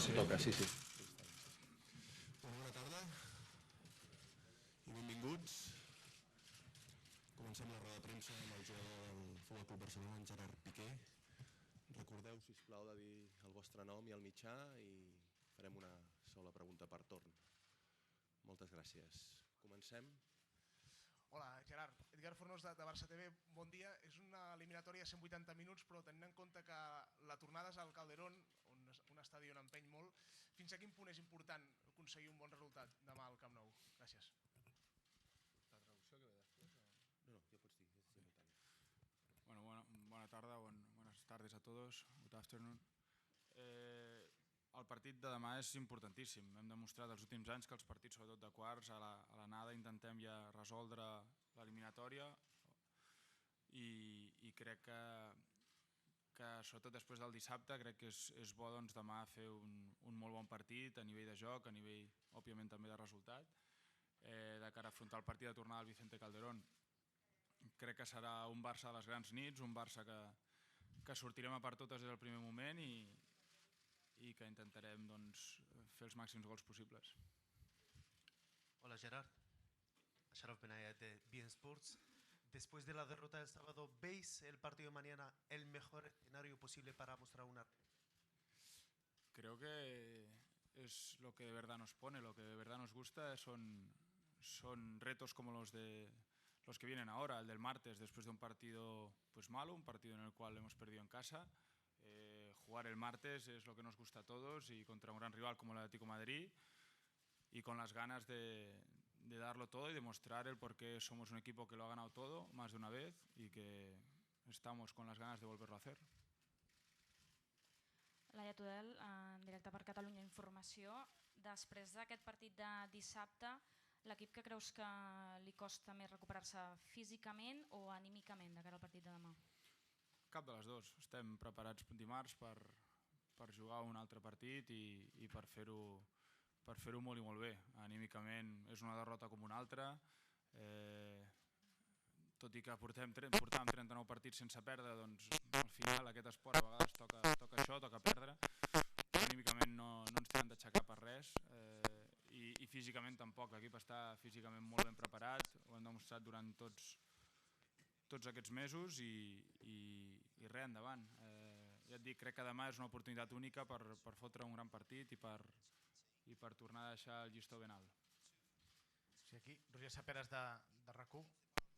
toca, sí. Bona tarda i benvinguts. Comencem la roda de premsa amb el jugador del Futbol Club Barcelona, en Gerard Piqué. Recordeu, sisplau, de dir el vostre nom i el mitjà i farem una sola pregunta per torn. Moltes gràcies. Comencem. Hola, Gerard. Edgar Fornós de Barça TV. Bon dia. És una eliminatòria de 180 minuts, però tenint en compte que la tornada és al Calderón, un estadi on empeny molt, fins a quin punt és important aconseguir un bon resultat demà al Camp Nou? Gràcies. La traducció que ve després? No, ja pots dir, és simultani. Bona tarda, buenas tardes a todos. Good afternoon. El partit de demà és importantíssim. Hem demostrat els últims anys que els partits, sobretot de quarts, a l'anada intentem ja resoldre l'eliminatòria i crec que sobretot després del dissabte crec que és bo demà fer un molt bon partit a nivell de joc, a nivell òbviament també de resultat, de cara a afrontar el partit de tornada al Vicente Calderón. Crec que serà un Barça de les grans nits, un Barça que sortirem a per totes des del primer moment i que intentarem fer els màxims gols possibles. Hola Gerard, Sharaf Benayat de BeIN Sports. Después de la derrota del sábado, ¿veis el partido de mañana el mejor escenario posible para mostrar una? Creo que es lo que de verdad nos pone, lo que de verdad nos gusta son retos como los que vienen ahora, el del martes después de un partido malo, un partido en el cual hemos perdido en casa. Jugar el martes es lo que nos gusta a todos y contra un gran rival como el Atlético Madrid y con las ganas de darlo todo y demostrar el por qué somos un equipo que lo ha ganado todo más de una vez y que estamos con las ganas de volverlo a hacer. Laia Tudel, en directe per Catalunya Informació. Després d'aquest partit de dissabte, l'equip que creus que li costa més recuperar-se físicament o anímicament de cara al partit de demà? Cap de les dues. Estem preparats dimarts per jugar un altre partit i per fer-ho molt i molt bé. Anímicament és una derrota com una altra. Tot i que portàvem 39 partits sense perdre, doncs al final aquest esport a vegades toca això, toca perdre. Anímicament no ens tenen d'aixecar per res i físicament tampoc. L'equip està físicament molt ben preparat, ho hem demostrat durant tots aquests mesos i res, endavant. Ja et dic, crec que demà és una oportunitat única per fotre un gran partit i per tornar a deixar el llistó ben alt. Sí, aquí, Roger Saperes de RAC1.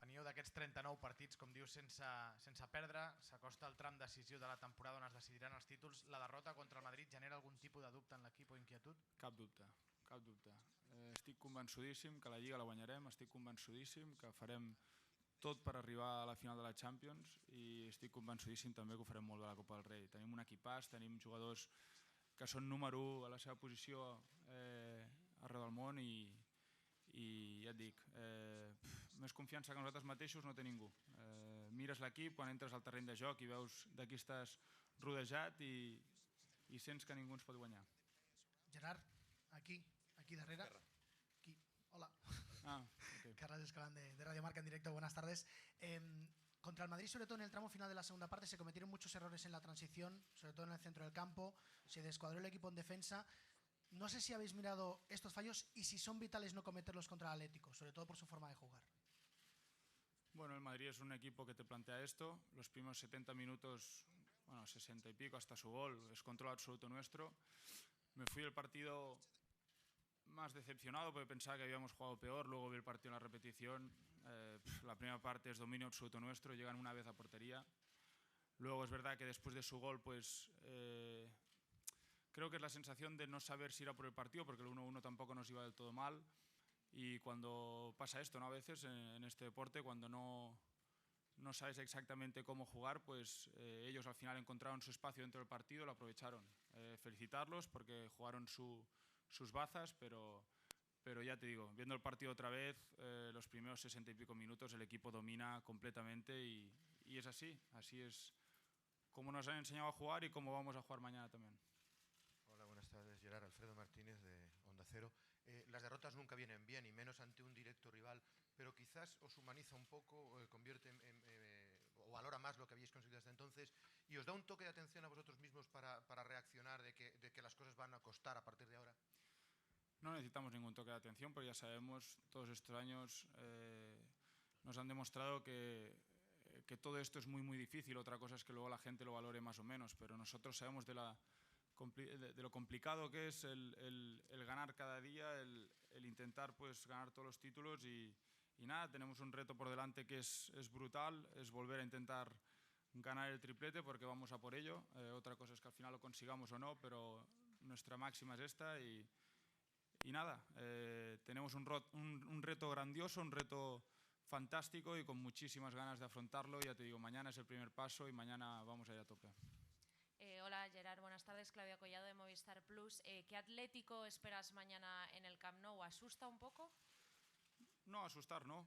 Veníeu d'aquests 39 partits, com dius, sense perdre. S'acosta el tram decisiu de la temporada on es decidiran els títols. La derrota contra el Madrid genera algun tipus de dubte en l'equip o inquietud? Cap dubte. Estic convençudíssim que la Lliga la guanyarem, estic convençudíssim que farem tot per arribar a la final de la Champions i estic convençudíssim també que ho farem molt bé a la Copa del Rei. Tenim un equipàs, tenim jugadors que són número 1 a la seva posició arreu del món i ja et dic, més confiança que nosaltres mateixos no té ningú. Mires l'equip quan entres al terreny de joc i veus de qui estàs rodejat i sents que ningú ens pot guanyar. Gerard, aquí darrere. Aquí. Hola. Okay. Carlos Escalán de Radio Marca en directo, buenas tardes. Contra el Madrid, sobre todo en el tramo final de la segunda parte, se cometieron muchos errores en la transición, sobre todo en el centro del campo, se descuadró el equipo en defensa. No sé si habéis mirado estos fallos y si son vitales no cometerlos contra el Atlético, sobre todo por su forma de jugar. Bueno, el Madrid es un equipo que te plantea esto. Los primeros 70 minutos, 60 y pico hasta su gol, es control absoluto nuestro. Me fui del partido más decepcionado porque pensaba que habíamos jugado peor, luego vi el partido en la repetición. La primera parte es dominio absoluto nuestro, llegan una vez a portería. Luego es verdad que después de su gol, creo que es la sensación de no saber si ir a por el partido, porque el 1-1 tampoco nos iba del todo mal. Y cuando pasa esto, ¿no? A veces en este deporte, cuando no sabes exactamente cómo jugar, ellos al final encontraron su espacio dentro del partido, lo aprovecharon. Felicitarlos porque jugaron sus bazas, pero ya te digo, viendo el partido otra vez, los primeros 60 y pico minutos el equipo domina completamente y es así es como nos han enseñado a jugar y cómo vamos a jugar mañana también. Hola, buenas tardes, Gerard. Alfredo Martínez de Onda Cero. Las derrotas nunca vienen bien y menos ante un directo rival, pero quizás os humaniza un poco, convierte o valora más lo que habéis conseguido hasta entonces y os da un toque de atención a vosotros mismos para reaccionar de que las cosas van a costar. No necesitamos ningún toque de atención, porque ya sabemos, todos estos años nos han demostrado que todo esto es muy difícil. Otra cosa es que luego la gente lo valore más o menos, pero nosotros sabemos de lo complicado que es el ganar cada día, el intentar pues ganar todos los títulos y nada, tenemos un reto por delante que es brutal, es volver a intentar ganar el triplete porque vamos a por ello. Otra cosa es que al final lo consigamos o no, pero nuestra máxima es esta y nada, tenemos un reto grandioso, un reto fantástico y con muchísimas ganas de afrontarlo. Ya te digo, mañana es el primer paso y mañana vamos a ir a tope. Hola Gerard, buenas tardes, Claudia Collado de Movistar Plus. ¿Qué Atlético esperas mañana en el Camp Nou? ¿Asusta un poco? No, asustar no,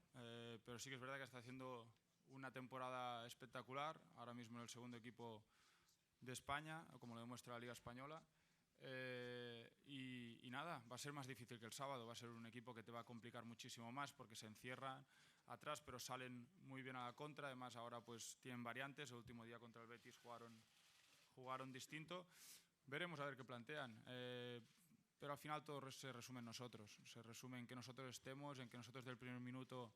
pero sí que es verdad que está haciendo una temporada espectacular, ahora mismo en el segundo equipo de España, como lo demuestra la Liga Española. Y nada, va a ser más difícil que el sábado, va a ser un equipo que te va a complicar muchísimo más porque se encierran atrás, pero salen muy bien a la contra. Además ahora pues tienen variantes, el último día contra el Betis jugaron distinto. Veremos a ver qué plantean, pero al final todo se resume en nosotros, se resume en que nosotros estemos, en que nosotros del primer minuto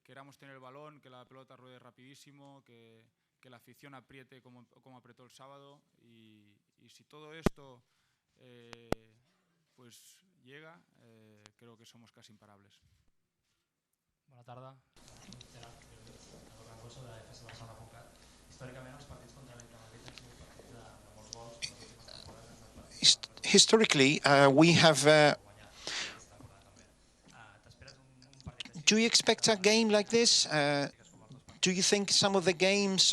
queramos tener el balón, que la pelota ruede rapidísimo, que la afición apriete como apretó el sábado y si todo esto pues llega, creo que somos casi imparables. Bona tarda. Gerard, gran cosa de defensa de Barcelona. Històricament els partits contra l'Atlético Madrid han sigut partits de molts gols, però les últimes temporades historically, we have. Do you expect a game like this? Do you think some of the games,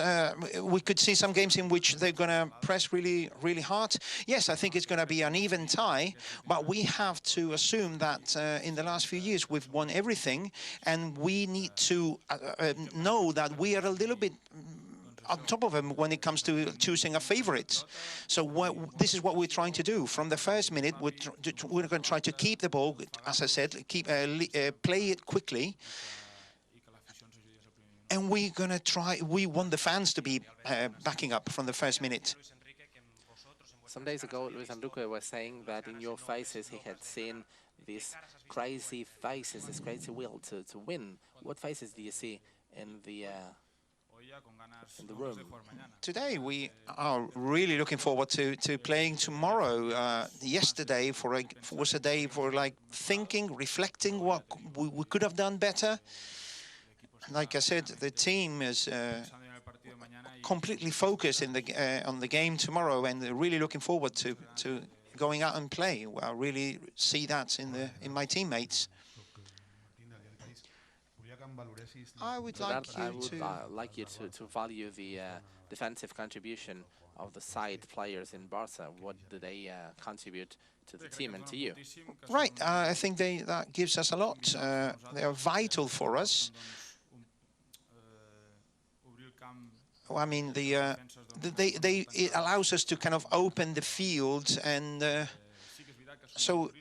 we could see some games in which they're going to press really hard? Yes, I think it's going to be an even tie, but we have to assume that in the last few years we've won everything, and we need to know that we are a little bit on top of them when it comes to choosing a favorite. So this is what we're trying to do. From the first minute, we're going to try to keep the ball, as I said, play it quickly. And we're going to try, we want the fans to be backing up from the first minute. Some days ago, Luis Enrique was saying that in your faces he had seen these crazy faces, this crazy will to win. What faces do you see in the room? Today we are really looking forward to playing tomorrow. Yesterday was a day for like thinking, reflecting what we could have done better. Like I said, the team is completely focused on the game tomorrow, and really looking forward to going out and play. I really see that in my teammates. I would like you to value the defensive contribution of the side players in Barca. What do they contribute to the team and to you? Right, I think that gives us a lot. They are vital for us. I mean, it allows us to kind of open the field, and so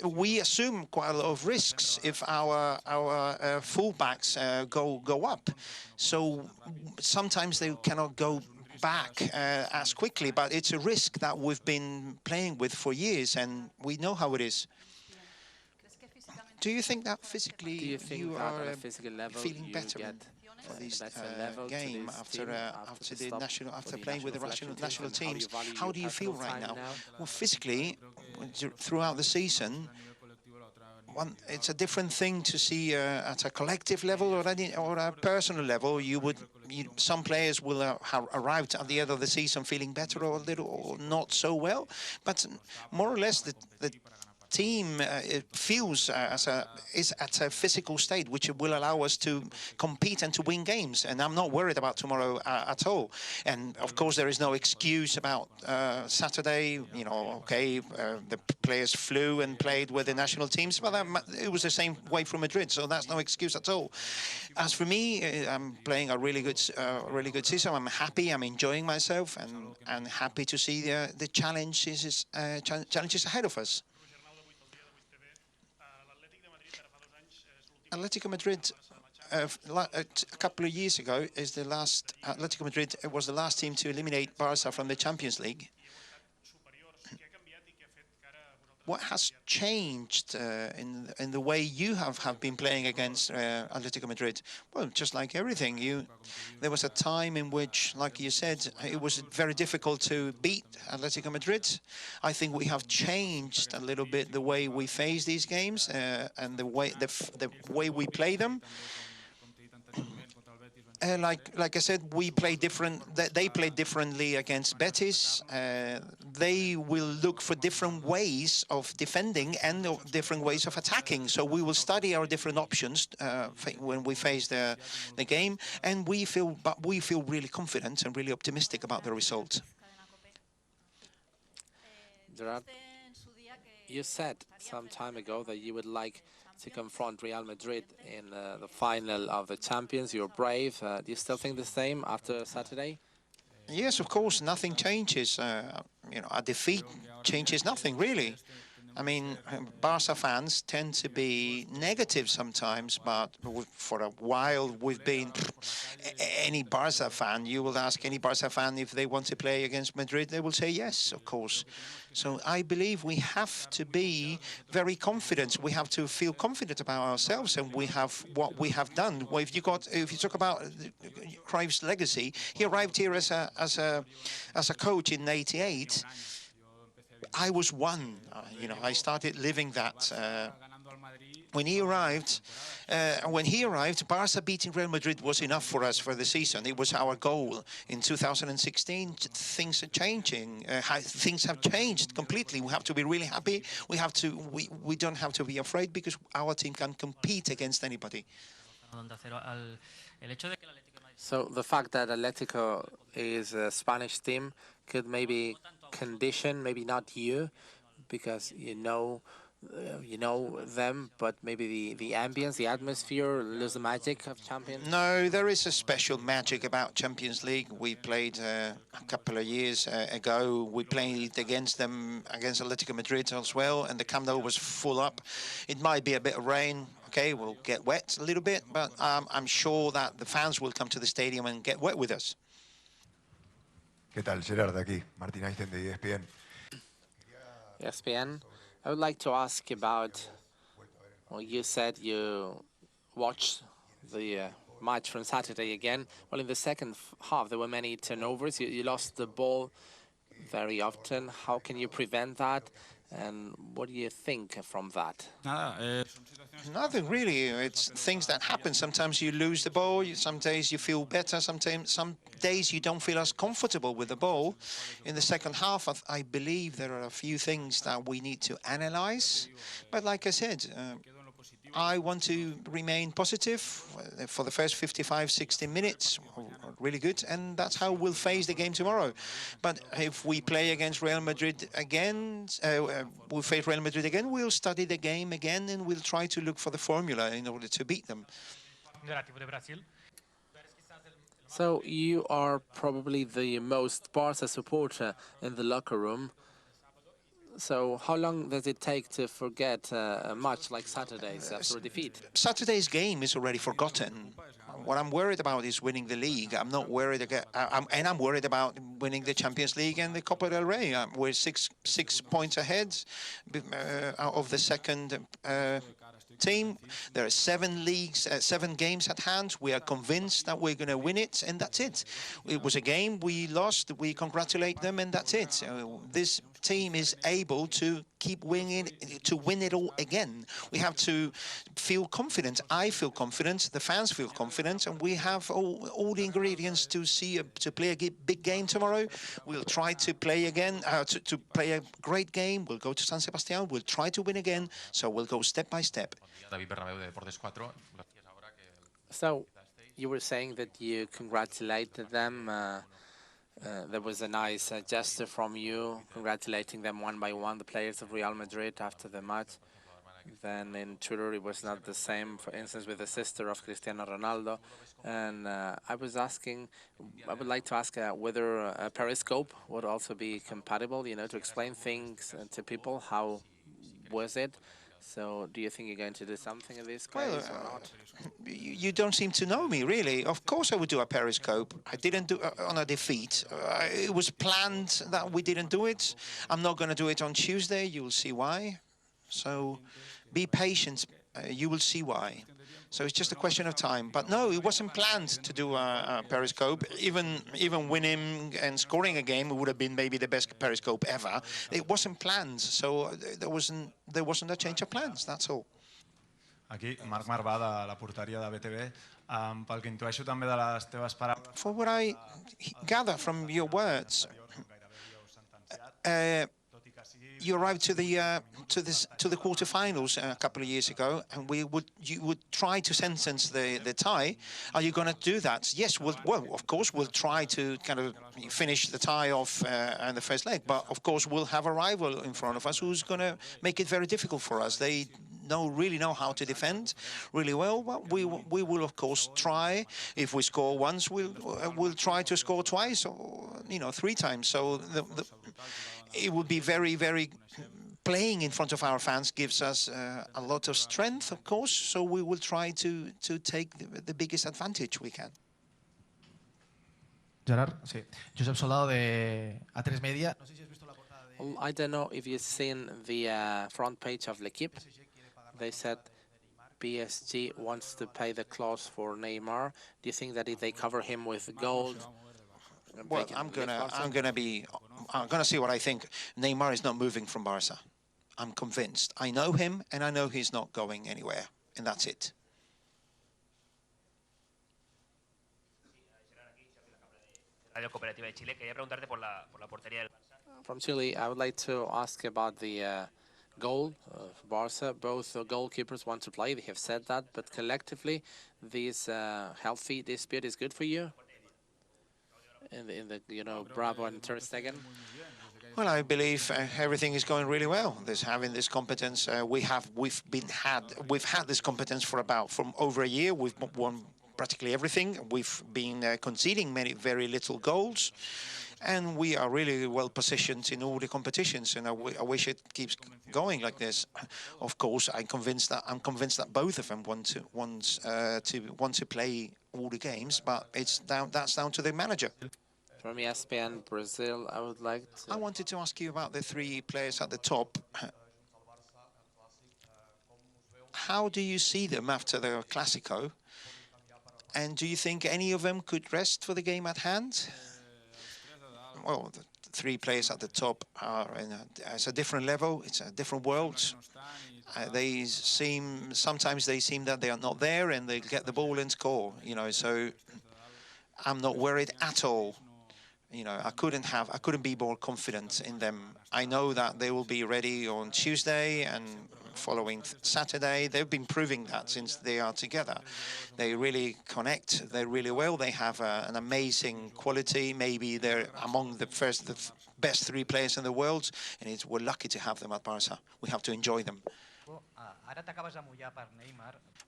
we assume quite a lot of risks if our fullbacks go up. So sometimes they cannot go back as quickly, but it's a risk that we've been playing with for years, and we know how it is. Do you think that physically you are feeling better for this game after playing with the national teams? How do you feel right now? Well, physically, throughout the season, it's a different thing to see at a collective level or a personal level. Some players will have arrived at the end of the season feeling better or a little or not so well, but more or less the team feels is at a physical state which will allow us to compete and to win games, and I'm not worried about tomorrow at all. And of course there is no excuse about Saturday. You know, okay, the players flew and played with the national teams, but it was the same way from Madrid, so that's no excuse at all. As for me, I'm playing a really good season. I'm happy, I'm enjoying myself, and happy to see the challenges ahead of us. Atletico Madrid, a couple of years ago, Atletico Madrid was the last team to eliminate Barca from the Champions League. what has changed in the way you have been playing against Atletico Madrid? Well, just like everything, there was a time in which, like you said, it was very difficult to beat Atletico Madrid. I think we have changed a little bit the way we face these games and the way we play them. Like I said, we play different. They play differently against Betis. They will look for different ways of defending and different ways of attacking. So we will study our different options when we face the game, and we feel really confident and really optimistic about the result. Gerard, you said some time ago that you would like to confront Real Madrid in the final of the Champions. You're brave. Do you still think the same after Saturday? Yes, of course. Nothing changes. A defeat changes nothing, really. I mean, Barca fans tend to be negative sometimes, but for a while we've been any Barca fan. You will ask any Barca fan if they want to play against Madrid, they will say yes, of course. So I believe we have to be very confident. We have to feel confident about ourselves and what we have done. Well, if you talk about Cruyff's legacy, he arrived here as a coach in '88. I was one. I started living that. When he arrived, Barca beating Real Madrid was enough for us for the season. It was our goal. In 2016, things are changing. Things have changed completely. We have to be really happy. We don't have to be afraid because our team can compete against anybody. So the fact that Atletico is a Spanish team could maybe condition, maybe not you, because you know them, but maybe the ambience, the atmosphere, lose the magic of Champions? No, there is a special magic about Champions League. We played a couple of years ago. We played against Atletico Madrid as well, and the Camp Nou was full up. It might be a bit of rain. Okay, we'll get wet a little bit, but I'm sure that the fans will come to the stadium and get wet with us. ¿Qué tal, Gerard? Aquí, Martín Einstein de ESPN. ESPN. I would like to ask about, well, you said you watched the match from Saturday again. Well, in the second half, there were many turnovers. You lost the ball very often. How can you prevent that? And what do you think from that? Nothing really. It's things that happen. Sometimes you lose the ball. Some days you feel better. Some days you don't feel as comfortable with the ball. In the second half, I believe there are a few things that we need to analyze. But like I said, I want to remain positive for the first 55, 60 minutes. Really good. And that's how we'll face the game tomorrow. But if we play against Real Madrid again, we'll face Real Madrid again, we'll study the game again and we'll try to look for the formula in order to beat them. So you are probably the most Barca supporter in the locker room. So how long does it take to forget a match like Saturday's after a defeat? Saturday's game is already forgotten. What I'm worried about is winning the league. I'm not worried I'm worried about winning the Champions League and the Copa del Rey. We're six points ahead of the second team. There are 7 games at hand. We are convinced that we're going to win it, and that's it. It was a game we lost. We congratulate them, and that's it. This team is able to keep winning, to win it all again. We have to feel confident. I feel confident. The fans feel confident, and we have all the ingredients to play a big game tomorrow. We'll try to play again, to play a great game. We'll go to San Sebastian. We'll try to win again. So we'll go step by step. So you were saying that you congratulated them. There was a nice gesture from you, congratulating them one by one, the players of Real Madrid, after the match. Then in Twitter it was not the same, for instance, with the sister of Cristiano Ronaldo. And I would like to ask whether a Periscope would also be compatible, to explain things to people. How was it? So do you think you're going to do something in this case or not? You don't seem to know me, really. Of course I would do a Periscope. I didn't do on a defeat. It was planned that we didn't do it. I'm not going to do it on Tuesday. You will see why. So be patient. You will see why. So it's just a question of time. But no, it wasn't planned to do a Periscope. Even winning and scoring a game would have been maybe the best Periscope ever. It wasn't planned. So there wasn't a change of plans. That's all. Aquí, Marc Marvà, de la porteria de BTV. Pel que intueixo també de les teves paraules... For what I gather from your words, you arrived to the quarterfinals a couple of years ago, and you would try to sentence the tie. Are you going to do that? Yes, well, of course, we'll try to kind of finish the tie off in the first leg, but of course we'll have a rival in front of us who's going to make it very difficult for us. They really know how to defend really well. But we will of course try. If we score once, we'll try to score twice, or 3 times. So it would be very playing in front of our fans gives us a lot of strength, of course. So we will try to take the biggest advantage we can. Gerard, sí. Josep Soldado de A3 Media. I don't know if you've seen the front page of L'Equipe. They said PSG wants to pay the clause for Neymar. Do you think that if they cover him with gold? Well, I'm gonna see what I think. Neymar is not moving from Barca. I'm convinced. I know him, and I know he's not going anywhere, and that's it. From Chile, I would like to ask about the goal of Barca. Both goalkeepers want to play. They have said that, but collectively, this healthy dispute is good for you. In the Bravo and Ter Stegen. Well, I believe everything is going really well. Having this competence, we've had this competence from over a year. We've won practically everything. We've been conceding very little goals, and we are really well positioned in all the competitions. And I wish it keeps going like this. Of course, I'm convinced that both of them want to play all the games, but that's down to the manager. From ESPN Brazil, I would like to... I wanted to ask you about the 3 players at the top. How do you see them after the Clásico? And do you think any of them could rest for the game at hand? Well, the 3 players at the top are it's a different level. It's a different world. Sometimes they seem that they are not there, and they get the ball and score. So I'm not worried at all. I couldn't be more confident in them. I know that they will be ready on Tuesday and following Saturday. They've been proving that since they are together. They really connect. They're really well. They have an amazing quality. Maybe they're among the best 3 players in the world, and we're lucky to have them at Barca. We have to enjoy them.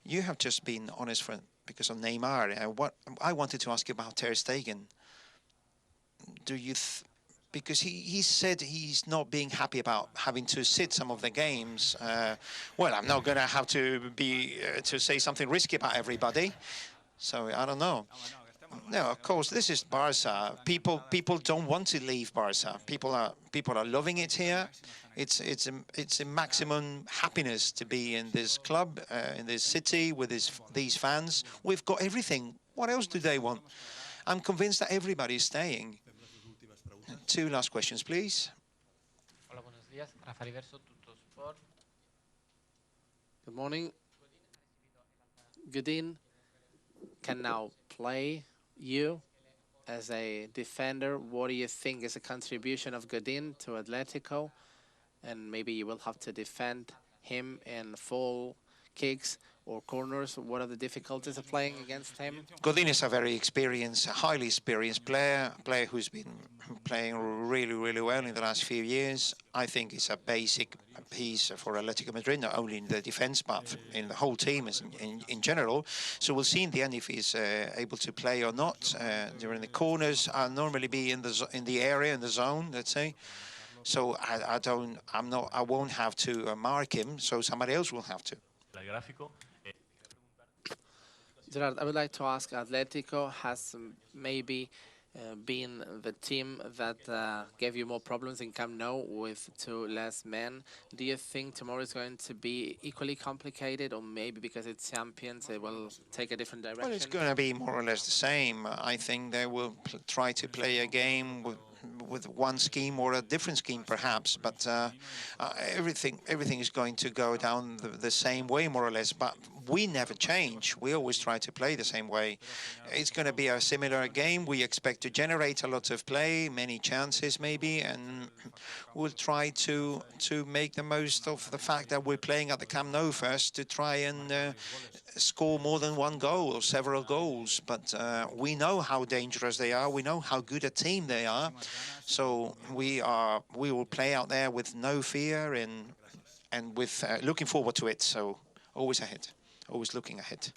You have just been honest because of Neymar. What I wanted to ask you about Ter Stegen. Because he said he's not being happy about having to sit some of the games. Well, I'm not going to have to say something risky about everybody. So I don't know. No, of course, this is Barca. People don't want to leave Barca. People are loving it here. It's a maximum happiness to be in this club, in this city with these fans. We've got everything. What else do they want? I'm convinced that everybody is staying. 2 last questions, please. Hola, buenos días. Rafael Verso, Tuttosport. Good morning. Godin can now play you as a defender. What do you think is a contribution of Godin to Atletico? And maybe you will have to defend him in full kicks or corners. What are the difficulties of playing against him? Godin is a very experienced, highly experienced player who's been playing really well in the last few years. I think it's a basic piece for Atlético Madrid, not only in the defense, but in the whole team in general. So we'll see in the end if he's able to play or not. During the corners, I'll normally be in the area, in the zone, let's say. So I won't have to mark him, so somebody else will have to. Gerard, I would like to ask, Atletico has maybe been the team that gave you more problems in Camp Nou with 2 less men. Do you think tomorrow is going to be equally complicated, or maybe because it's champions, it will take a different direction? Well, it's going to be more or less the same. I think they will try to play a game with one scheme or a different scheme, perhaps. But everything is going to go down the same way, more or less. But we never change. We always try to play the same way. It's going to be a similar game. We expect to generate a lot of play, many chances maybe, and we'll try to make the most of the fact that we're playing at the Camp Nou first to try and score more than 1 goal or several goals. But we know how dangerous they are. We know how good a team they are. So we will play out there with no fear and with looking forward to it. So always ahead, always looking ahead.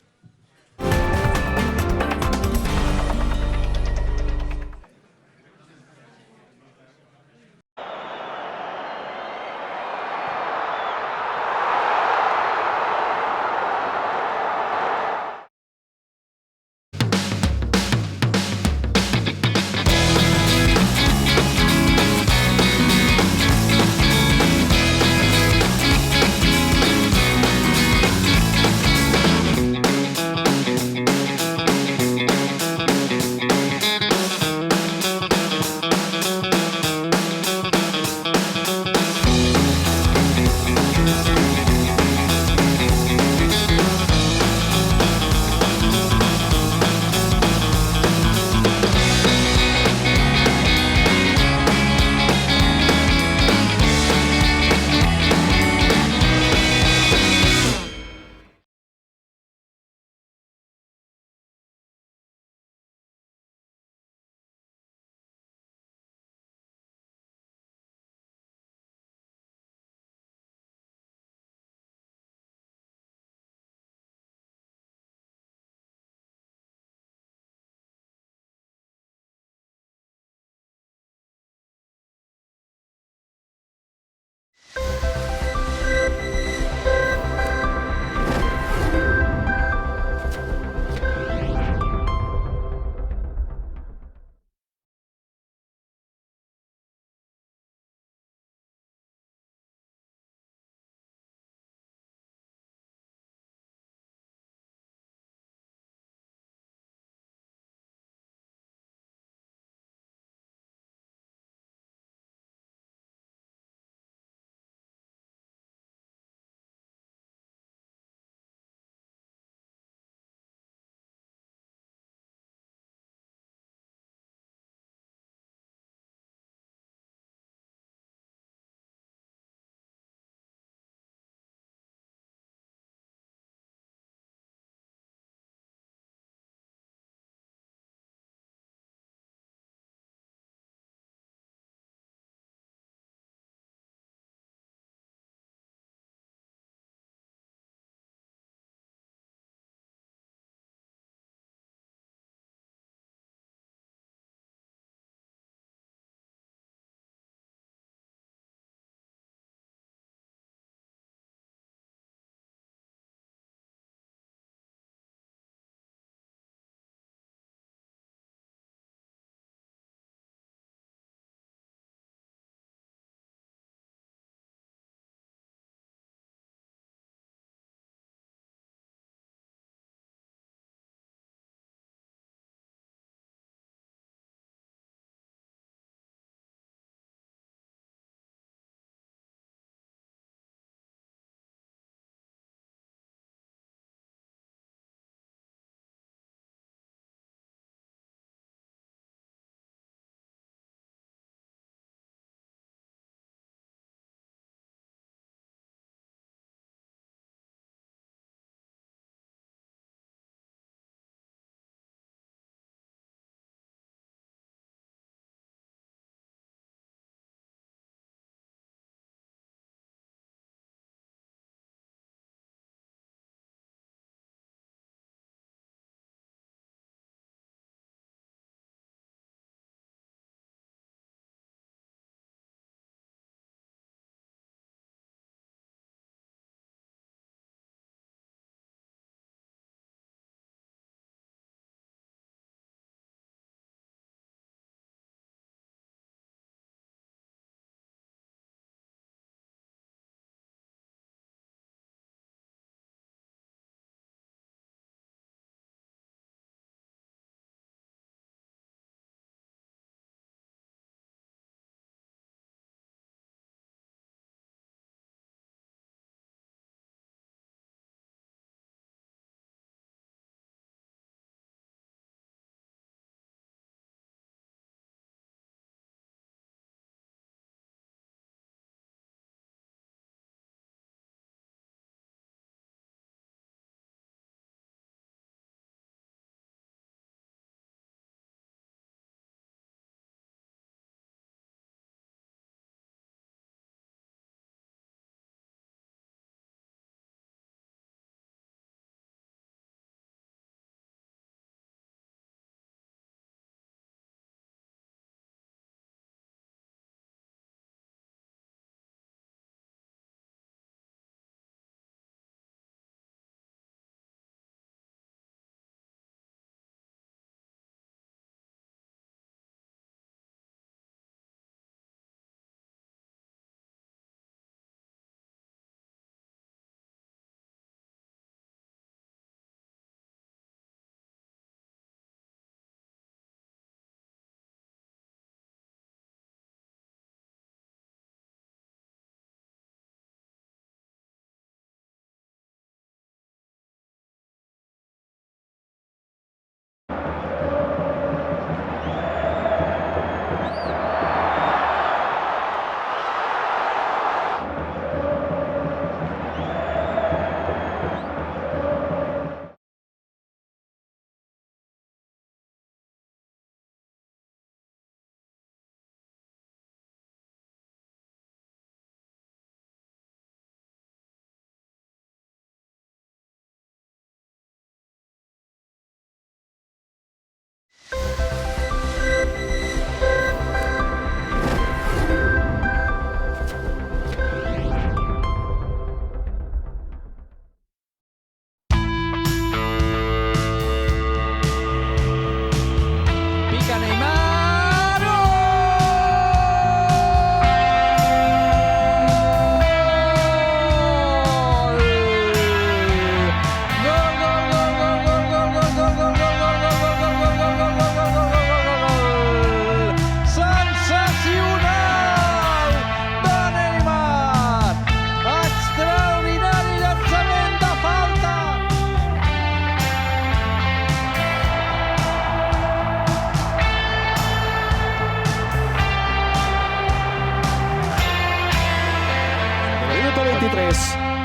3.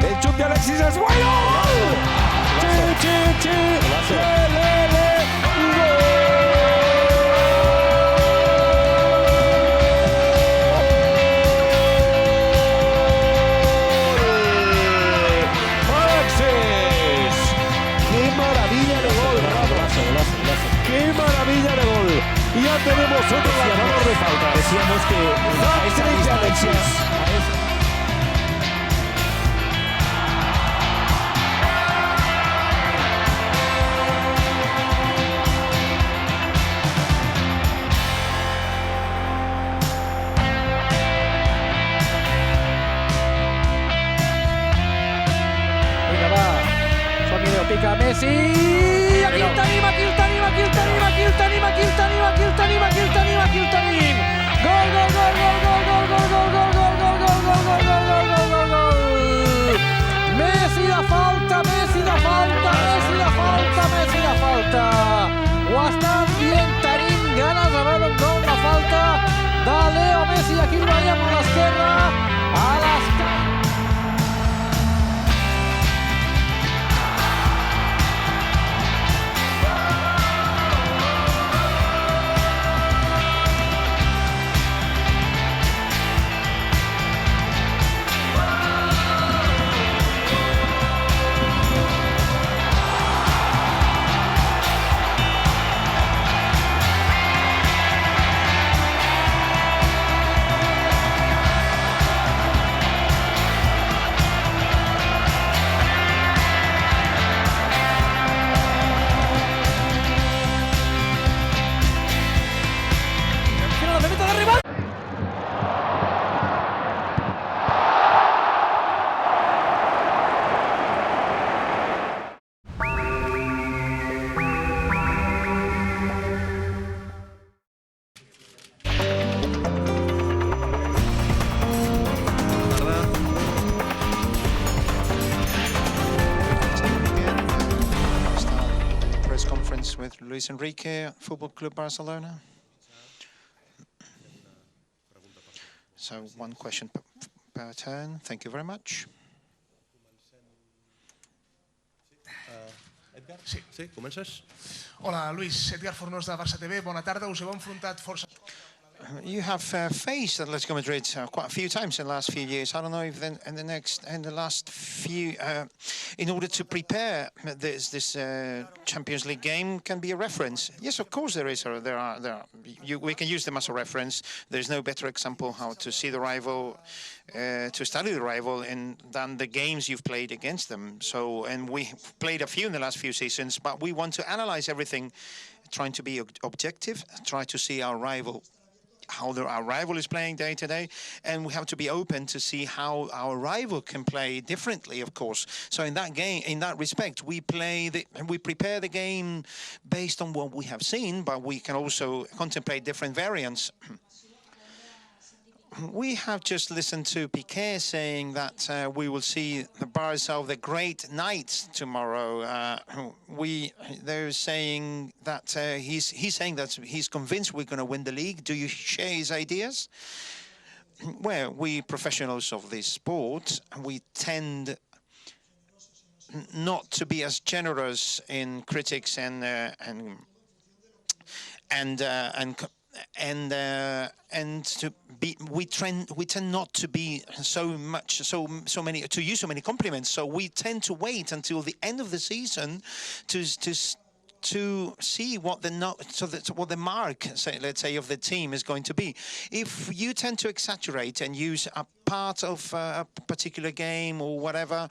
El chute de Alexis es bueno. ¡Qué maravilla de gol! Ya tenemos otro lanzador de falta. Decíamos que a esa distancia... Vinga, va. Som-hi, pica Messi. Aquí el tenim, aquí el tenim, aquí el tenim, aquí el tenim, aquí el tenim, aquí el tenim, aquí el tenim, aquí el tenim. Gol, gol, gol, gol, gol, gol, gol, gol, gol, gol, gol, gol, gol, gol, gol, gol, gol, gol. Messi de falta, Messi de falta, Messi de falta, Messi de falta. Ho estan dient, tenim ganes de veure un gol de falta de Leo Messi. Aquí el veiem a l'esquerra, a l'esquerra. With Luis Enrique, Football Club Barcelona. So one question per turn. Thank you very much. Edgar? Sí, comences? Hola, Luis. Edgar Fornós de Barça TV. Bona tarda. Us heu enfrontat força... You have faced Atlético Madrid quite a few times in the last few years. I don't know if in the last few, in order to prepare this Champions League game, can be a reference. Yes, of course there is. We can use them as a reference. There's no better example how to see the rival, to study the rival, than the games you've played against them. So, and we played a few in the last few seasons, but we want to analyze everything, trying to be objective, try to see our rival. How our rival is playing day to day, and we have to be open to see how our rival can play differently, of course. So in that respect, we prepare the game based on what we have seen, but we can also contemplate different variants. We have just listened to Piqué saying that we will see the Barca of the great night tomorrow. They're saying that he's saying that he's convinced we're going to win the league. Do you share his ideas? Well, we professionals of this sport, we tend not to be as generous in critics we tend not to be so many to use so many compliments. So we tend to wait until the end of the season to see what the mark, let's say, of the team is going to be. If you tend to exaggerate and use a part of a particular game or whatever,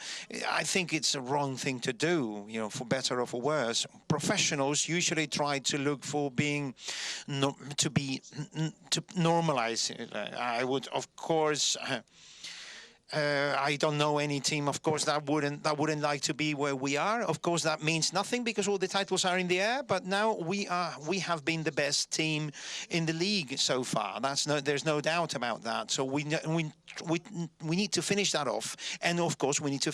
I think it's a wrong thing to do, for better or for worse. Professionals usually try to look for to normalize. I would, of course, I don't know any team, of course, that wouldn't like to be where we are. Of course, that means nothing because all the titles are in the air. But now we have been the best team in the league so far. There's no doubt about that. So we need to finish that off, and of course we need to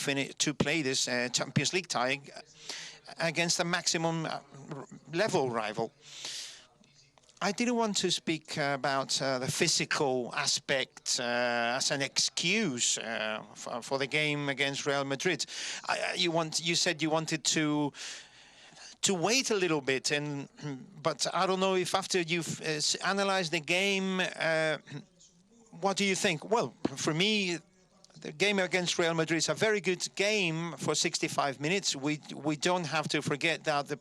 play this Champions League tie against a maximum level rival. I didn't want to speak about the physical aspect as an excuse for the game against Real Madrid. You said you wanted to wait a little bit, but I don't know if after you've analyzed the game, what do you think? Well, for me, the game against Real Madrid is a very good game for 65 minutes. We don't have to forget that the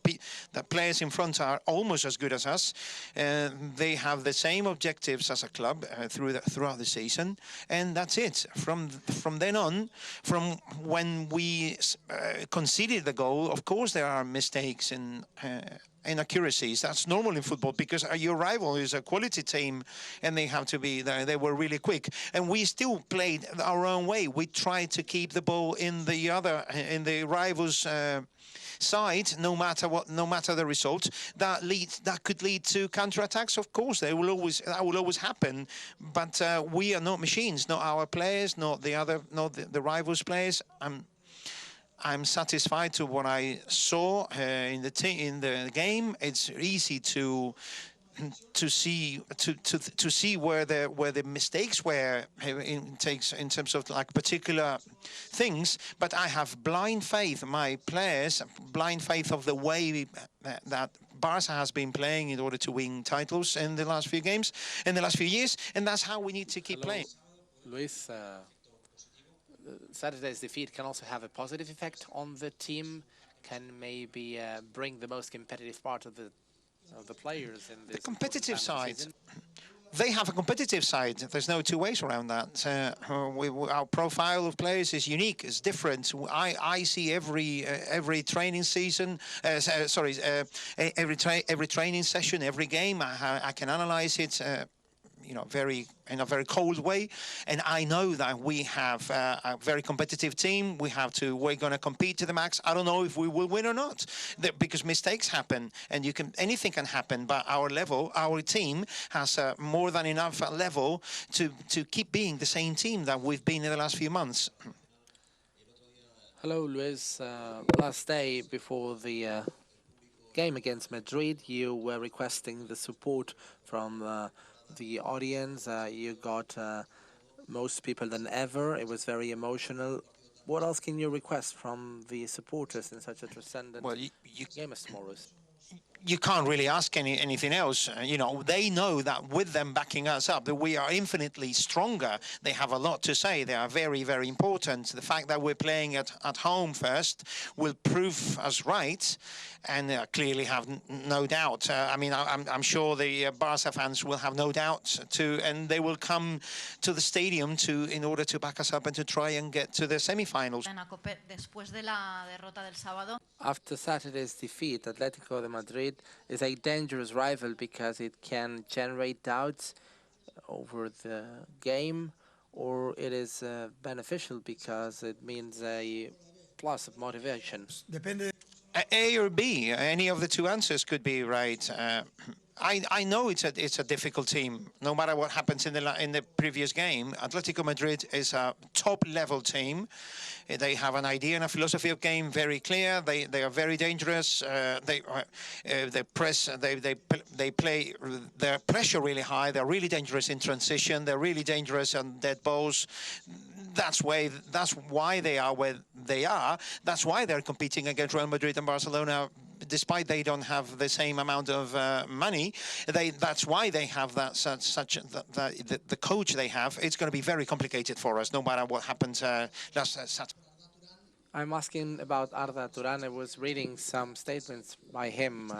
players in front are almost as good as us. They have the same objectives as a club throughout the season, and that's it. From then on, from when we conceded the goal, of course there are mistakes and inaccuracies. That's normal in football because your rival is a quality team and they have to be there. They were really quick, and we still played our own way. We tried to keep the ball in the rivals' side, no matter the result. That could lead to counterattacks. Of course, that will always happen. But we are not machines, not our players, not the rivals' players. I'm satisfied to what I saw in the game. It's easy to see where the mistakes were in terms of like particular things. But I have blind faith, my players, blind faith of the way that Barca has been playing in order to win titles in the last few games, in the last few years, and that's how we need to keep playing. Luis, Saturday's defeat can also have a positive effect on the team, can maybe bring the most competitive part of the players in this. The competitive side. They have a competitive side. There's no two ways around that. Our profile of players is unique. It's different. I see every training season. Every training session, every game. I can analyze it. In a very cold way, and I know that we have a very competitive team. We're going to compete to the max. I don't know if we will win or not, because mistakes happen, and anything can happen. But our team has more than enough level to keep being the same team that we've been in the last few months. Hello, Luis. Last day before the game against Madrid, you were requesting the support from the audience. You got most people than ever. It was very emotional. What else can you request from the supporters in such a transcendent game as tomorrow's? You can't really ask anything else. They know that with them backing us up, that we are infinitely stronger. They have a lot to say. They are very, very important. The fact that we're playing at home first will prove us right, and clearly have no doubt. I'm sure the Barca fans will have no doubt and they will come to the stadium in order to back us up and to try and get to the semi-finals. After Saturday's defeat, Atlético de Madrid is a dangerous rival because it can generate doubts over the game, or it is beneficial because it means a plus of motivation. A or B, any of the two answers could be right. I know it's a difficult team. No matter what happens in the previous game, Atlético Madrid is a top-level team. They have an idea and a philosophy of game very clear. They are very dangerous. They press. They play their pressure really high. They're really dangerous in transition. They're really dangerous on dead balls. That's why they are where they are. That's why they're competing against Real Madrid and Barcelona. Despite they don't have the same amount of money, that's why they have the coach they have. It's going to be very complicated for us, no matter what happens last Saturday. I'm asking about Arda Turan. I was reading some statements by him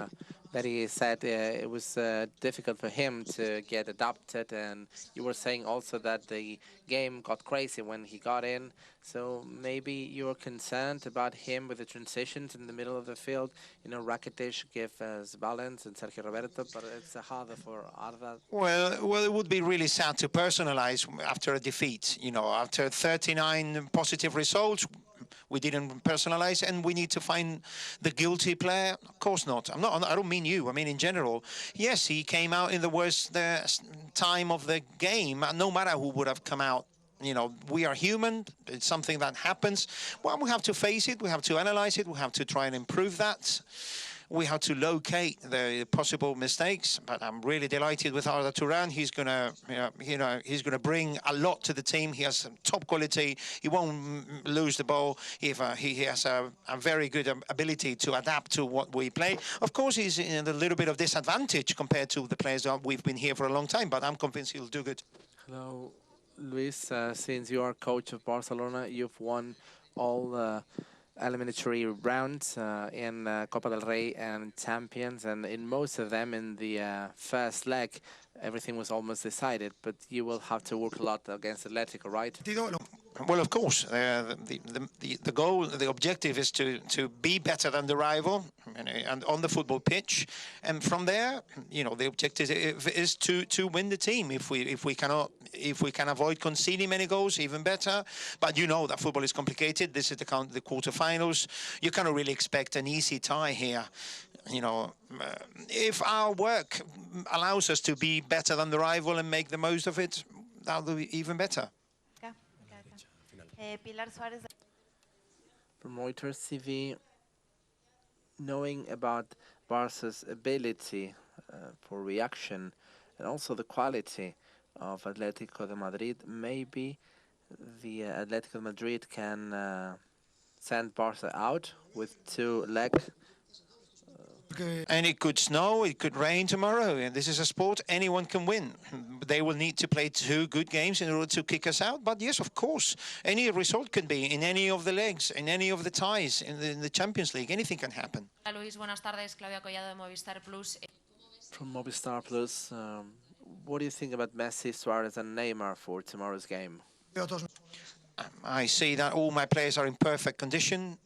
that he said it was difficult for him to get adapted, and you were saying also that the game got crazy when he got in. So maybe you're concerned about him with the transitions in the middle of the field. Rakitic gives us balance and Sergio Roberto, but it's harder for Arda. Well, it would be really sad to personalize after a defeat. After 39 positive results, we didn't personalize, and we need to find the guilty player. Of course not. I don't mean you. I mean in general. Yes, he came out in the worst time of the game. No matter who would have come out. We are human. It's something that happens. Well, we have to face it. We have to analyze it. We have to try and improve that. we have to locate the possible mistakes. But I'm really delighted with Arda Turan. He's gonna, he's gonna bring a lot to the team. He has some top quality. He won't lose the ball. He has a very good ability to adapt to what we play. Of course, he's in a little bit of disadvantage compared to the players that we've been here for a long time. But I'm convinced he'll do good. Hello, Luis. Since you are coach of Barcelona, you've won all eliminatory rounds in Copa del Rey and Champions, and in most of them in the first leg everything was almost decided, but you will have to work a lot against Atlético, right? Well, of course, the goal, the objective is to be better than the rival, and on the football pitch, and from there, the objective is to win the team. If we can avoid conceding many goals, even better. But that football is complicated. This is the quarterfinals. You cannot really expect an easy tie here. If our work allows us to be better than the rival and make the most of it, that'll be even better. From Reuters TV, knowing about Barca's ability for reaction and also the quality of Atlético de Madrid, maybe the Atlético de Madrid can send Barca out with 2 legs. And it could snow, it could rain tomorrow. And this is a sport, anyone can win. They will need to play 2 good games in order to kick us out. But yes, of course, any result can be in any of the legs, in any of the ties, in the Champions League. Anything can happen. Hola Luis, buenas tardes. Claudia Collado de Movistar Plus. From Movistar Plus, what do you think about Messi, Suarez and Neymar for tomorrow's game? I see that all my players are in perfect condition.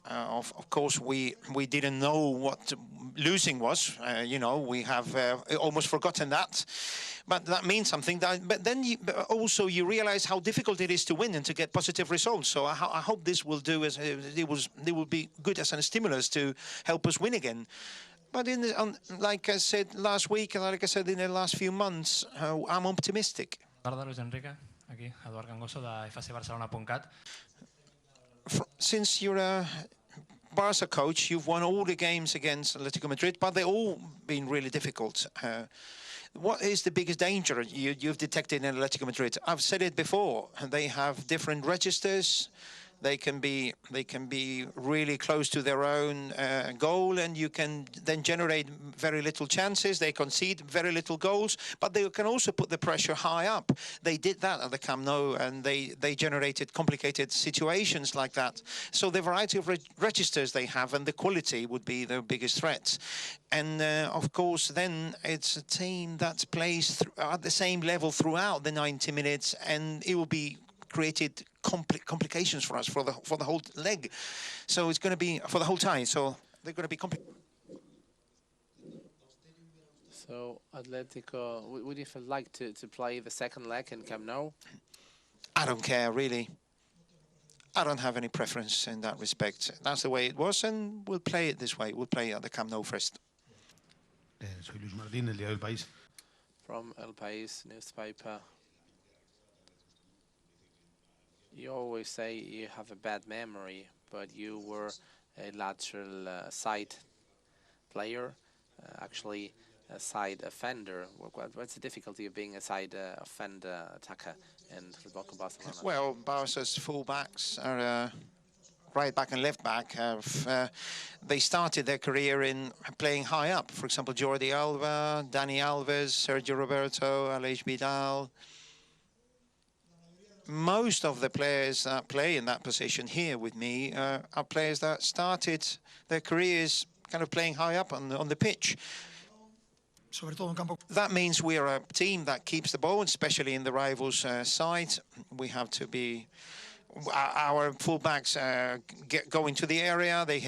Of course, we didn't know what losing was. We have almost forgotten that. But that means something. But then also you realize how difficult it is to win and to get positive results. So I hope this will do as it will be good as a stimulus to help us win again. But like I said last week, and like I said in the last few months, I'm optimistic. Luis Enrique, aquí, Eduard Gangoso de fcbarcelona.cat. Since you're a Barca coach, you've won all the games against Atlético Madrid, but they've all been really difficult. What is the biggest danger you've detected in Atlético Madrid? I've said it before. They have different registers. They can be really close to their own goal, and you can then generate very little chances. They concede very little goals, but they can also put the pressure high up. They did that at the Camp Nou, and they generated complicated situations like that. So the variety of registers they have and the quality would be the biggest threat. And of course, then it's a team that plays at the same level throughout the 90 minutes, and it will be created complications for us for the whole leg. So it's going to be for the whole tie. So they're going to be complicated. So Atlético, would you like to play the second leg in Camp Nou? I don't care really. I don't have any preference in that respect. That's the way it was, and we'll play it this way. We'll play at the Camp Nou first. Soy Luis Martín, del diario El País. From El País newspaper. You always say you have a bad memory, but you were a lateral side player, actually a side offender. What's the difficulty of being a side offender attacker in Football Club Barcelona? Well, Barca's full-backs are right back and left back. They started their career in playing high up. For example, Jordi Alba, Dani Alves, Sergio Roberto, Aleix Vidal. Most of the players that play in that position here with me are players that started their careers kind of playing high up on the pitch. That means we are a team that keeps the ball, especially in the rivals' side. We have to be. Our fullbacks go into the area. They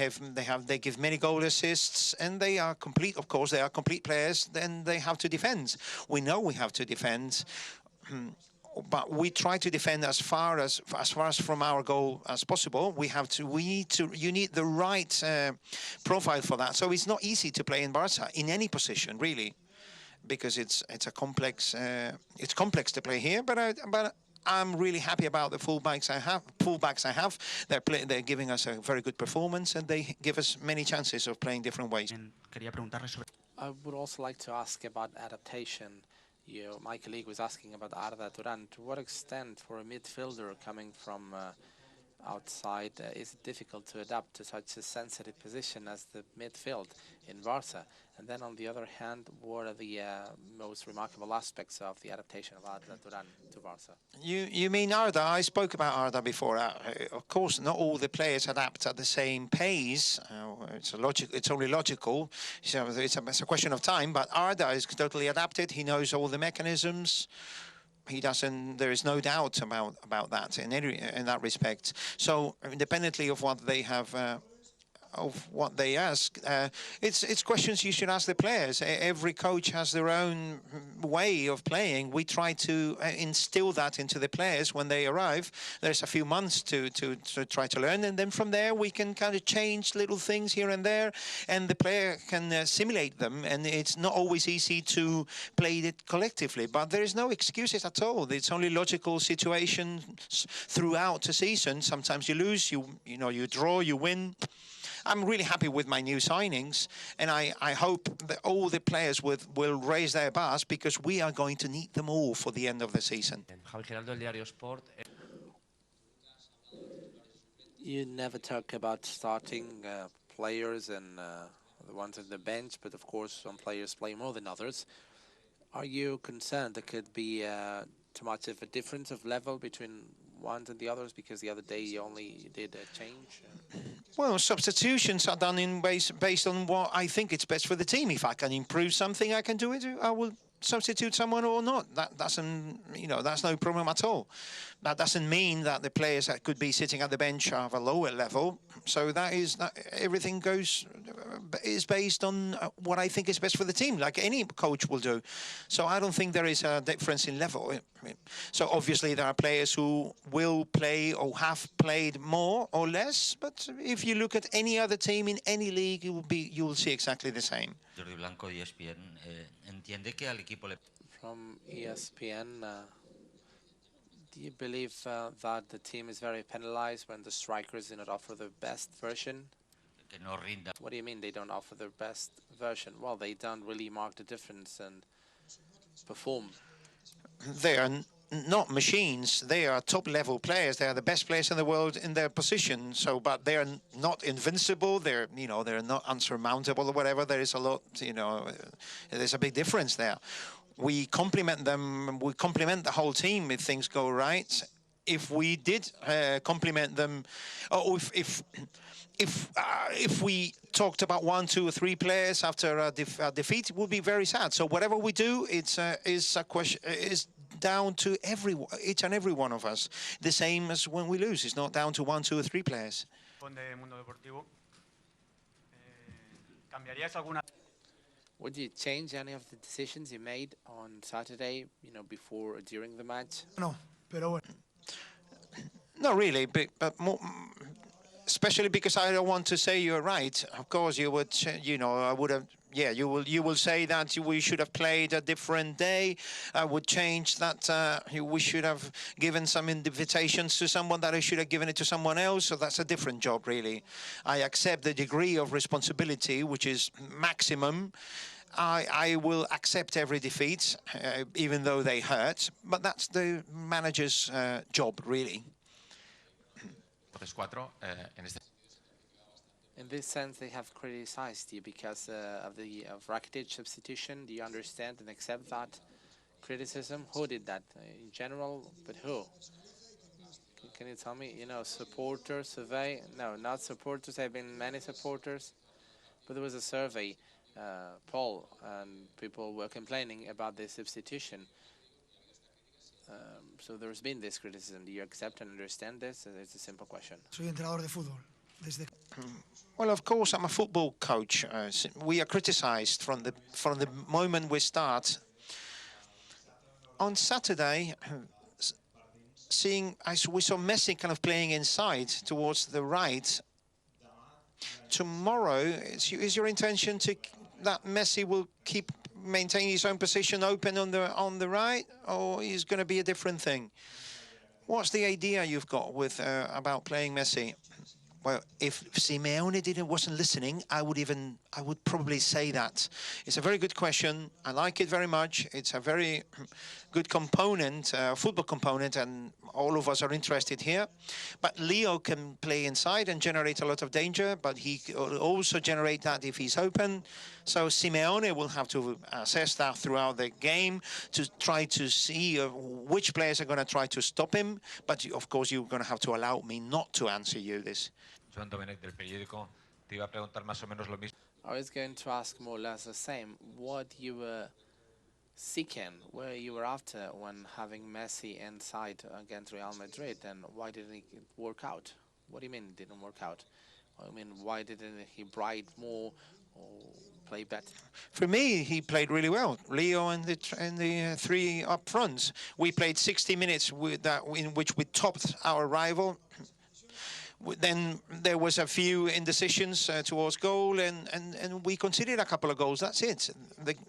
give many goal assists, and they are complete. Of course, they are complete players. Then they have to defend. We know we have to defend. But we try to defend as far as from our goal as possible. You need the right profile for that. So it's not easy to play in Barca in any position really, because it's a complex. It's complex to play here. But I'm really happy about the fullbacks I have. They're giving us a very good performance, and they give us many chances of playing different ways. I would also like to ask about adaptation. My colleague was asking about Arda Turan. To what extent, for a midfielder coming from outside, is it difficult to adapt to such a sensitive position as the midfield in Barca? And then on the other hand, what are the most remarkable aspects of the adaptation of Arda Turan to Barca? You mean Arda? I spoke about Arda before. Of course, not all the players adapt at the same pace. It's only logical. So it's a question of time. But Arda is totally adapted. He knows all the mechanisms. He doesn't. There is no doubt about that in that respect. So independently of what they have. Of what they ask, it's questions you should ask the players. Every coach has their own way of playing. We try to instill that into the players when they arrive. There's a few months to try to learn, and then from there we can kind of change little things here and there, and the player can simulate them. And it's not always easy to play it collectively, but there is no excuses at all. It's only logical situations throughout the season. Sometimes you lose, you draw, you win. I'm really happy with my new signings, and I hope that all the players will raise their bars, because we are going to need them all for the end of the season. You never talk about starting players and the ones on the bench, but of course some players play more than others. Are you concerned there could be too much of a difference of level between ones and the others, because the other day you only did a change? Well, substitutions are done based on what I think it's best for the team. If I can improve something, I can do it. I will substitute someone or not. That doesn't, that's no problem at all. That doesn't mean that the players that could be sitting at the bench have a lower level. So everything is based on what I think is best for the team, like any coach will do. So I don't think there is a difference in level. So obviously there are players who will play or have played more or less. But if you look at any other team in any league, you will see exactly the same. Jordi Blanco, ESPN, entiende que al equipo le... From ESPN, do you believe that the team is very penalized when the strikers do not offer their best version? Que no rinda. What do you mean they don't offer their best version? Well, they don't really mark the difference and perform. They are not machines. They are top-level players. They are the best players in the world in their position. So, but they are not invincible. They're not unsurmountable or whatever. There is a lot. There's a big difference there. We complement them. We complement the whole team if things go right. If we did complement them, or if we talked about 1, 2, or 3 players after a defeat, it would be very sad. So whatever we do, is a question. Is down to each and every one of us. The same as when we lose. It's not down to 1, 2, or 3 players. Would you change any of the decisions you made on Saturday, before or during the match? No, pero bueno. Not really, but more, especially because I don't want to say you're right. Of course, you would, I would have. Yeah, you will say that we should have played a different day. I would change that. We should have given some invitations to someone that I should have given it to someone else. So that's a different job, really. I accept the degree of responsibility, which is maximum. I will accept every defeat, even though they hurt. But that's the manager's job, really. In this sense, they have criticized you because of Rakitic substitution. Do you understand and accept that criticism? Who did that? In general, but who? Can you tell me? Supporter survey? No, not supporters. There have been many supporters, but there was a survey poll, and people were complaining about the substitution. So there's been this criticism. Do you accept and understand this? It's a simple question. Soy entrenador de fútbol. Well, of course, I'm a football coach. We are criticized from the moment we start. On Saturday, we saw Messi kind of playing inside towards the right. Tomorrow, is your intention that Messi will maintain his own position open on the right, or is going to be a different thing? What's the idea you've got with about playing Messi? Well, if Simeone wasn't listening, I would probably say that. It's a very good question. I like it very much. It's a very good component, football component, and all of us are interested here. But Leo can play inside and generate a lot of danger, but he will also generate that if he's open. So Simeone will have to assess that throughout the game to try to see which players are going to try to stop him. But of course, you're going to have to allow me not to answer you this. Joan Domènech del periódico te iba a preguntar más o menos lo mismo. I was going to ask more or less the same. What you were seeking, where you were after when having Messi inside against Real Madrid, and why didn't it work out? What do you mean it didn't work out? I mean, why didn't he bright more or play better? For me, he played really well. Leo and the three up fronts. We played 60 minutes with that, in which we topped our rival. Then there was a few indecisions towards goal, and we conceded a couple of goals. That's it.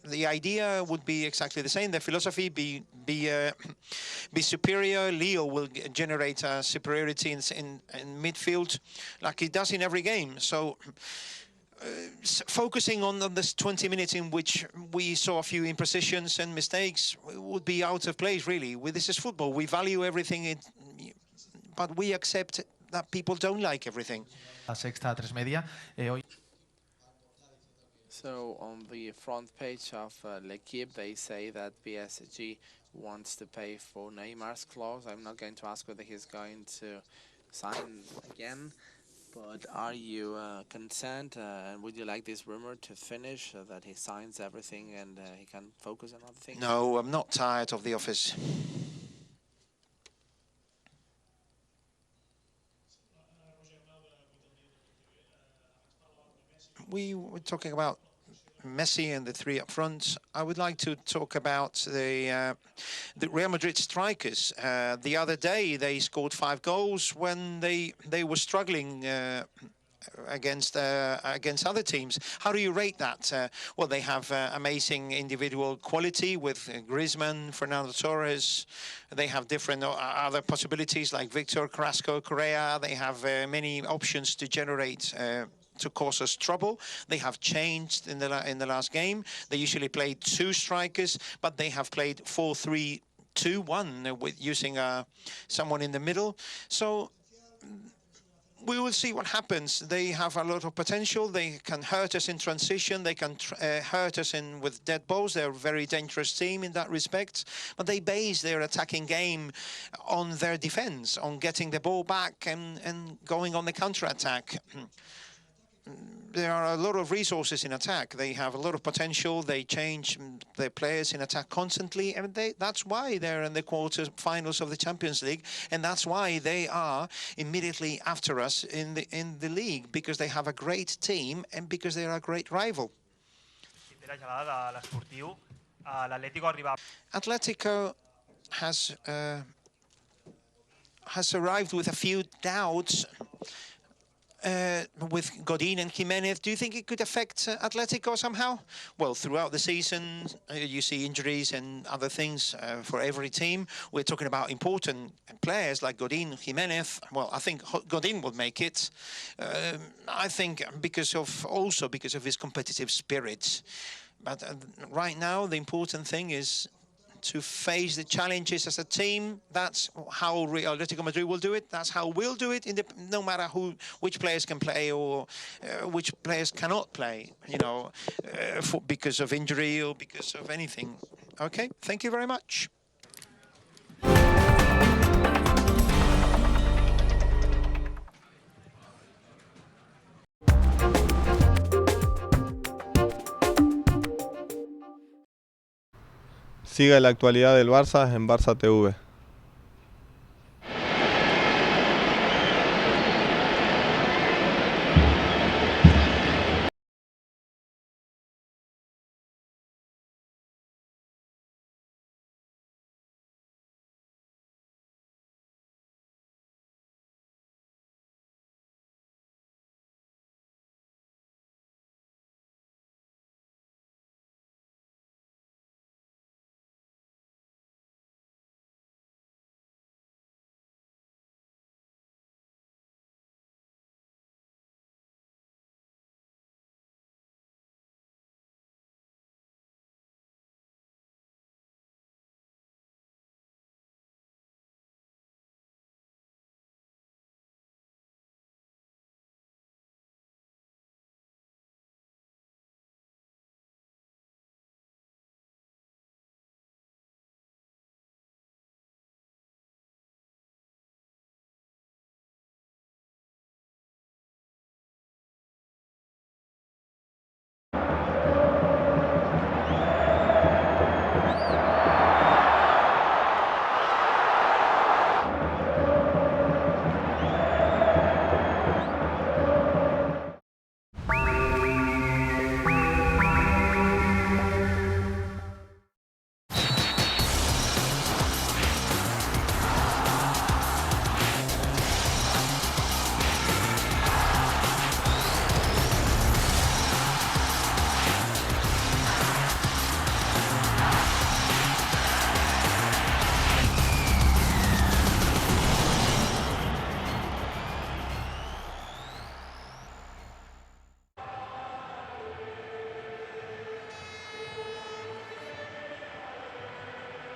The idea would be exactly the same. The philosophy be superior. Leo will generate superiority in midfield, like he does in every game. So. Focusing on this 20 minutes in which we saw a few imprecisions and mistakes would be out of place, really. This is football. We value everything, but we accept that people don't like everything. La Sexta, 3 Media. So on the front page of L'Equipe, they say that PSG wants to pay for Neymar's clause. I'm not going to ask whether he's going to sign again, but are you concerned, and would you like this rumor to finish, that he signs everything and he can focus on other things? No, I'm not tired of the office. We were talking about Messi and the three up front. I would like to talk about the Real Madrid strikers. The other day, they scored 5 goals when they were struggling against other teams. How do you rate that? Well, they have amazing individual quality with Griezmann, Fernando Torres. They have different other possibilities like Victor, Carrasco, Correa. They have many options to generate to cause us trouble. They have changed in the last game. They usually played 2 strikers, but they have played 4-3-2-1 with using someone in the middle. So we will see what happens. They have a lot of potential. They can hurt us in transition. They can hurt us with dead balls. They're a very dangerous team in that respect. But they base their attacking game on their defense, on getting the ball back and going on the counter-attack. There are a lot of resources in attack. They have a lot of potential. They change their players in attack constantly, and that's why they're in the quarter-finals of the Champions League, and that's why they are immediately after us in the league, because they have a great team and because they are a great rival. Atletico has arrived with a few doubts. With Godin and Jimenez, do you think it could affect Atletico somehow? Well, throughout the season, you see injuries and other things for every team. We're talking about important players like Godin, Jimenez. Well, I think Godin will make it. I think because of his competitive spirit. But right now, the important thing is to face the challenges as a team. That's how Atlético Madrid will do it. That's how we'll do it. No matter which players can play or which players cannot play. You know, because of injury or because of anything. Okay. Thank you very much. Sigue la actualidad del Barça en Barça TV.